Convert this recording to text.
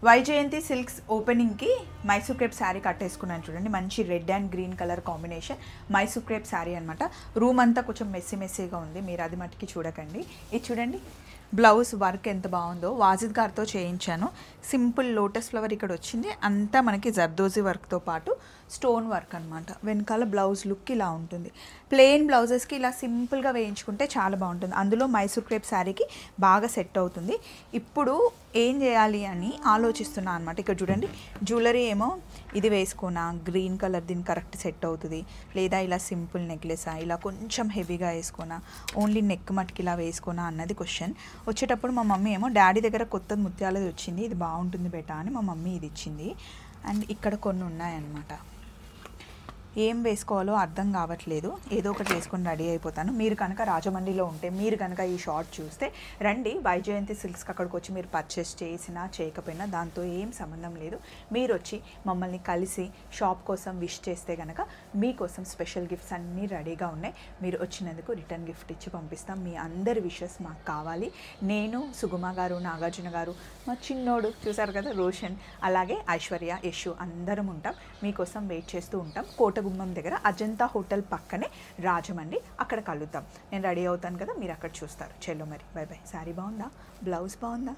Vyjayanthi silks ఓపెనింగ్కి Mysore crepe sari కట్టేసుకున్నాను చూడండి. మంచి red and green colour combination Mysore crepe sari అనమాట. రూమ్ అంతా కొంచెం మెస్సీగా ఉంది, మీరు అది మట్టుకి చూడకండి. ఇది చూడండి, బ్లౌజ్ వర్క్ ఎంత బాగుందో. వాజిద్ గారితో చేయించాను. సింపుల్ లోటస్ ఫ్లవర్ ఇక్కడ వచ్చింది, అంతా మనకి జర్దోజీ వర్క్తో పాటు స్టోన్ వర్క్ అనమాట. వెనకాల బ్లౌజ్ లుక్ ఇలా ఉంటుంది. ప్లెయిన్ బ్లౌజెస్కి ఇలా సింపుల్గా వేయించుకుంటే చాలా బాగుంటుంది. అందులో మైసూర్ క్రేప్ శారీకి బాగా సెట్ అవుతుంది. ఇప్పుడు ఏం చేయాలి అని ఆలోచిస్తున్నా అనమాట. ఇక్కడ చూడండి, జ్యువెలరీ ఏమో ఇది వేసుకోనా, గ్రీన్ కలర్ దీనికి కరెక్ట్ సెట్ అవుతుంది, లేదా ఇలా సింపుల్ నెక్లెసా, ఇలా కొంచెం హెవీగా వేసుకోనా, ఓన్లీ నెక్ మట్టుకి ఇలా వేసుకోనా అన్నది క్వశ్చన్. వచ్చేటప్పుడు మా మమ్మీ ఏమో డాడీ దగ్గర కొత్త ముత్యాలది వచ్చింది, ఇది బాగుంటుంది బేటా అని మా మమ్మీ ఇది ఇచ్చింది. అండ్ ఇక్కడ కొన్ని ఉన్నాయన్నమాట. ఏం వేసుకోవాలో అర్థం కావట్లేదు, ఏదో ఒకటి వేసుకొని రెడీ అయిపోతాను. మీరు కనుక రాజమండ్రిలో ఉంటే, మీరు కనుక ఈ షార్ట్ చూస్తే రండి, వైజయంతి సిల్క్స్కి అక్కడికి వచ్చి మీరు పర్చేస్ చేసినా చేయకపోయినా దాంతో ఏం సంబంధం లేదు. మీరు వచ్చి మమ్మల్ని కలిసి షాప్ కోసం విష్ చేస్తే కనుక మీకోసం స్పెషల్ గిఫ్ట్స్ అన్నీ రెడీగా ఉన్నాయి. మీరు వచ్చినందుకు రిటర్న్ గిఫ్ట్ ఇచ్చి పంపిస్తాం. మీ అందరి విషెస్ మాకు కావాలి. నేను, సుగుమ గారు, నాగార్జున గారు, మా చిన్నోడు చూసారు కదా రోషన్, అలాగే ఐశ్వర్య, యశు అందరం ఉంటాం. మీకోసం వెయిట్ చేస్తూ ఉంటాం. కోటగుమ్మం దగ్గర అజంతా హోటల్ పక్కనే రాజమండ్రి, అక్కడ కలుద్దాం. నేను రెడీ అవుతాను కదా, మీరు అక్కడ చూస్తారు. చలో మరి, బై బై. శారీ బాగుందా, బ్లౌజ్ బాగుందా?